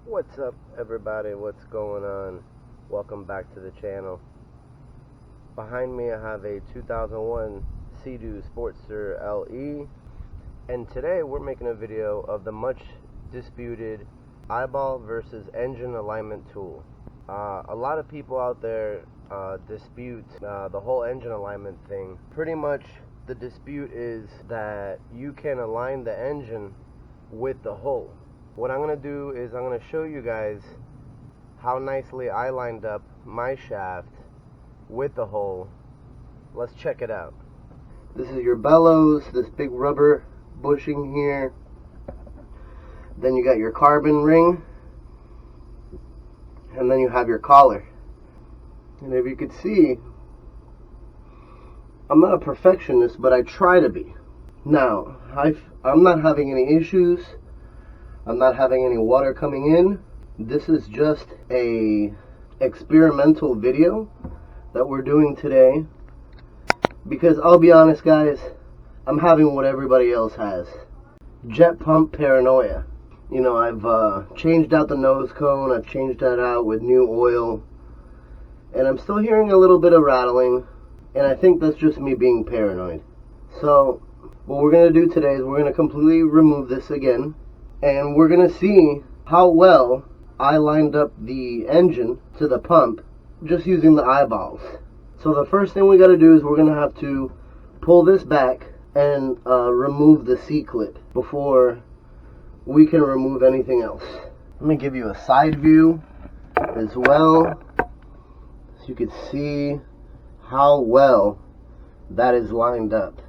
What's up, everybody? What's going on? Welcome back to the channel. Behind me I have a 2001 Seadoo Sportster LE, and today we're making a video of the much disputed eyeball versus engine alignment tool. A lot of people out there dispute the whole engine alignment thing. Pretty much the dispute is that you can align the engine with the hull. What I'm going to do is I'm going to show you guys how nicely I lined up my shaft with the hull. Let's check it out. This is your bellows, this big rubber bushing here. Then you got your carbon ring. And then you have your collar. And if you could see, I'm not a perfectionist, but I try to be. Now, I'm not having any issues. I'm not having any water coming in. This is just a experimental video that we're doing today, because I'll be honest guys, I'm having what everybody else has. Jet pump paranoia. You know, I've changed out the nose cone, I've changed that out with new oil, and I'm still hearing a little bit of rattling, and I think that's just me being paranoid. So what we're going to do today is we're going to completely remove this again, and we're going to see how well I lined up the engine to the pump just using the eyeballs. So the first thing we got to do is we're going to have to pull this back and remove the C-clip before we can remove anything else. Let me give you a side view as well, so you can see how well that is lined up.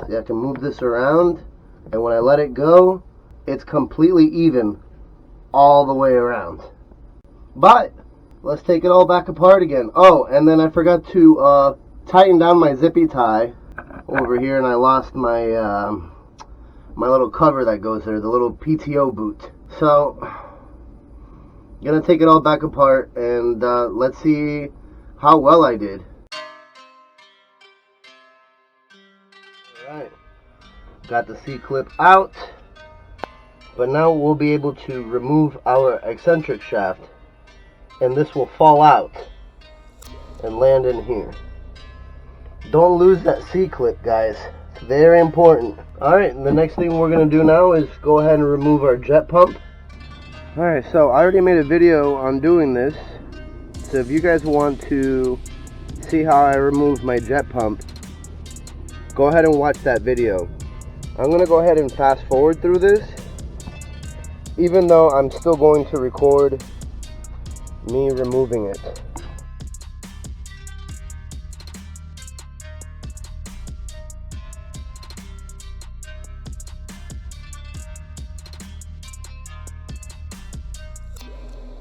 See, I can move this around, and when I let it go, it's completely even all the way around. But let's take it all back apart again. Oh, and then I forgot to tighten down my zippy tie over here, and I lost my my little cover that goes there, the little PTO boot. So I'm gonna take it all back apart, and let's see how well I did. Alright, got the C-clip out, but now we'll be able to remove our eccentric shaft, and this will fall out and land in here. Don't lose that C-clip, guys. It's very important. Alright, and the next thing we're going to do now is go ahead and remove our jet pump. Alright, so I already made a video on doing this, so if you guys want to see how I remove my jet pump, go ahead and watch that video. I'm going to go ahead and fast forward through this, even though I'm still going to record me removing it.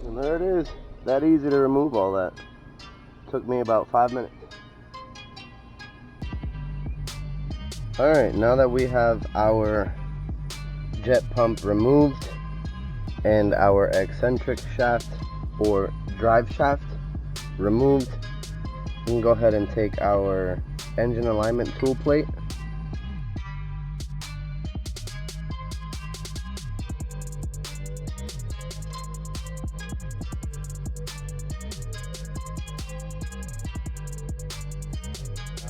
And there it is. That easy to remove all that. Took me about 5 minutes. Alright, now that we have our jet pump removed and our eccentric shaft or drive shaft removed, we can go ahead and take our engine alignment tool plate .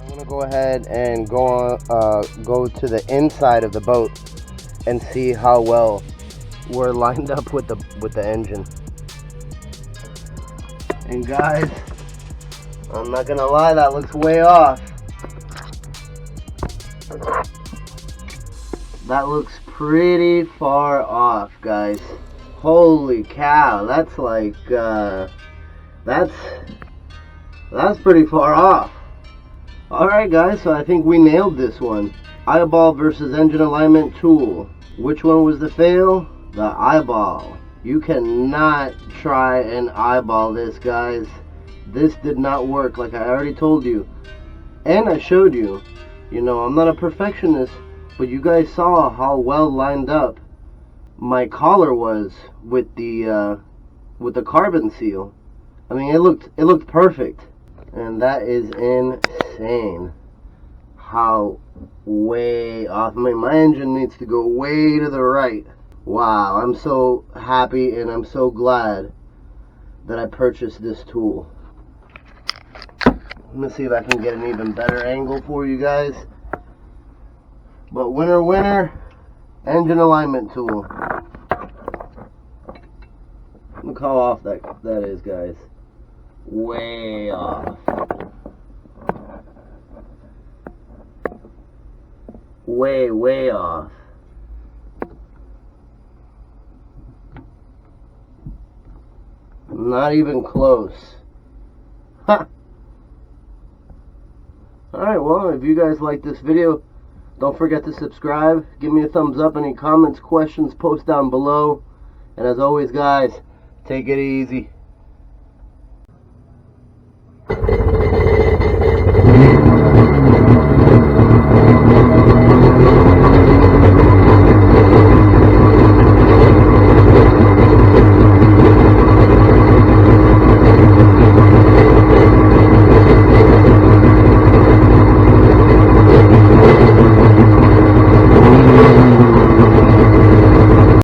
I'm going to go ahead and go to the inside of the boat and see how well we're lined up with the engine. And guys, I'm not gonna lie, that looks way off. That looks pretty far off, guys. Holy cow, that's like that's pretty far off. Alright guys, so I think we nailed this one. Eyeball versus engine alignment tool. Which one was the fail? The eyeball. You cannot try and eyeball this, guys. This did not work, like I already told you. And I showed you. You know, I'm not a perfectionist, but you guys saw how well lined up my collar was with the carbon seal. I mean, it looked perfect. And that is insane. How way off. I mean, my engine needs to go way to the right. Wow, I'm so happy and I'm so glad that I purchased this tool. Let me see if I can get an even better angle for you guys. But winner, engine alignment tool. Look how off that is, guys. Way off. Way off. Not even close. Ha! Alright, well, if you guys like this video, don't forget to subscribe. Give me a thumbs up. Any comments, questions, post down below. And as always, guys, take it easy.